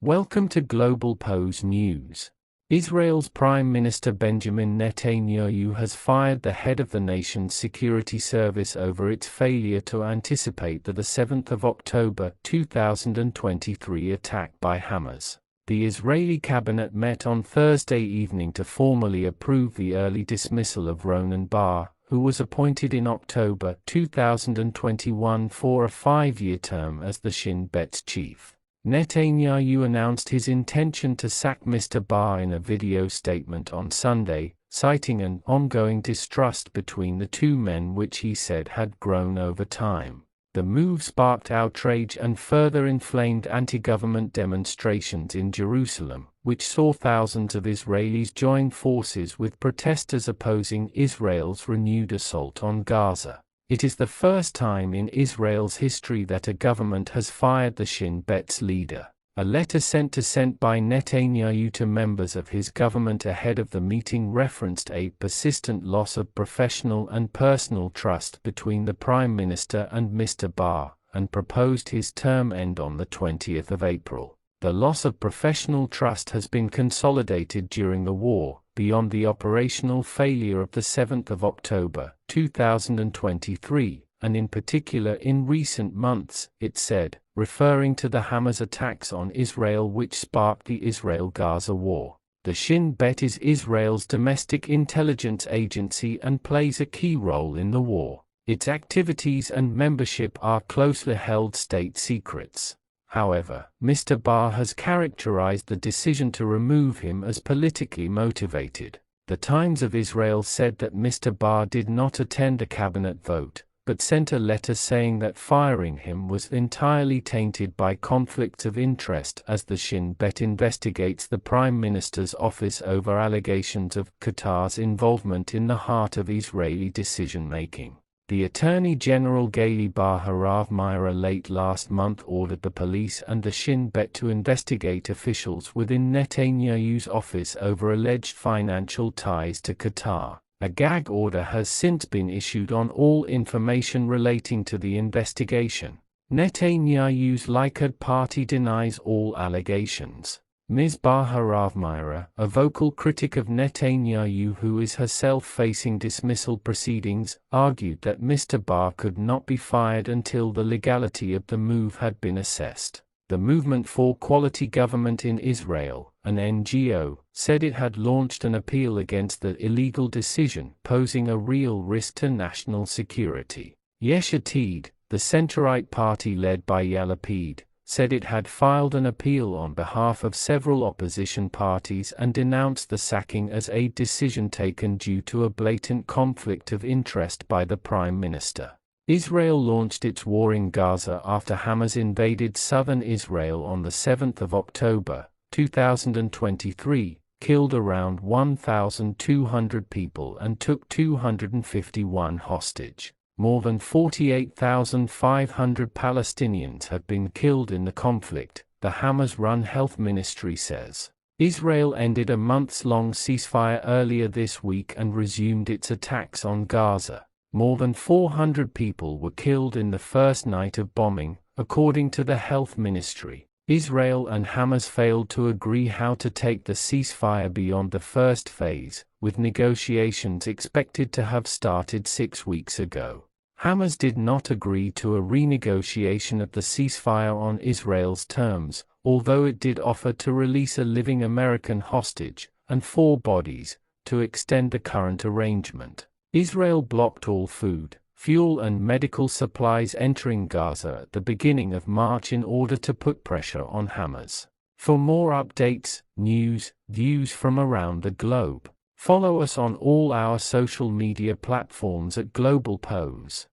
Welcome to Globalpose News. Israel's Prime Minister Benjamin Netanyahu has fired the head of the nation's security service over its failure to anticipate the 7th of October 2023 attack by Hamas. The Israeli cabinet met on Thursday evening to formally approve the early dismissal of Ronen Bar, who was appointed in October 2021 for a 5-year term as the Shin Bet's chief. Netanyahu announced his intention to sack Mr. Bar in a video statement on Sunday, citing an ongoing distrust between the two men which he said had grown over time. The move sparked outrage and further inflamed anti-government demonstrations in Jerusalem, which saw thousands of Israelis join forces with protesters opposing Israel's renewed assault on Gaza. It is the first time in Israel's history that a government has fired the Shin Bet's leader. A letter sent by Netanyahu to members of his government ahead of the meeting referenced a persistent loss of professional and personal trust between the Prime Minister and Mr. Bar, and proposed his term end on the 20th of April. The loss of professional trust has been consolidated during the war, beyond the operational failure of the 7th of October 2023, and in particular in recent months, it said, referring to the Hamas attacks on Israel which sparked the Israel-Gaza war. The Shin Bet is Israel's domestic intelligence agency and plays a key role in the war. Its activities and membership are closely held state secrets. However, Mr. Bar has characterized the decision to remove him as politically motivated. The Times of Israel said that Mr. Bar did not attend a cabinet vote, but sent a letter saying that firing him was entirely tainted by conflicts of interest as the Shin Bet investigates the Prime Minister's office over allegations of Qatar's involvement in the heart of Israeli decision-making. The Attorney General Gali Bar-Harav-Mira late last month ordered the police and the Shin Bet to investigate officials within Netanyahu's office over alleged financial ties to Qatar. A gag order has since been issued on all information relating to the investigation. Netanyahu's Likud party denies all allegations. Ms. Bar-Harav-Mira, a vocal critic of Netanyahu who is herself facing dismissal proceedings, argued that Mr. Bar could not be fired until the legality of the move had been assessed. The Movement for Quality Government in Israel, an NGO, said it had launched an appeal against the illegal decision, posing a real risk to national security. Yesh Atid, the centre-right party led by Yair Lapid, said it had filed an appeal on behalf of several opposition parties and denounced the sacking as a decision taken due to a blatant conflict of interest by the Prime Minister. Israel launched its war in Gaza after Hamas invaded southern Israel on the 7th of October 2023, killed around 1,200 people and took 251 hostage. More than 48,500 Palestinians have been killed in the conflict, the Hamas-run health ministry says. Israel ended a months-long ceasefire earlier this week and resumed its attacks on Gaza. More than 400 people were killed in the first night of bombing, according to the health ministry. Israel and Hamas failed to agree how to take the ceasefire beyond the first phase, with negotiations expected to have started 6 weeks ago. Hamas did not agree to a renegotiation of the ceasefire on Israel's terms, although it did offer to release a living American hostage and 4 bodies to extend the current arrangement. Israel blocked all food, fuel and medical supplies entering Gaza at the beginning of March in order to put pressure on Hamas. For more updates, news, views from around the globe, follow us on all our social media platforms at Globalpose.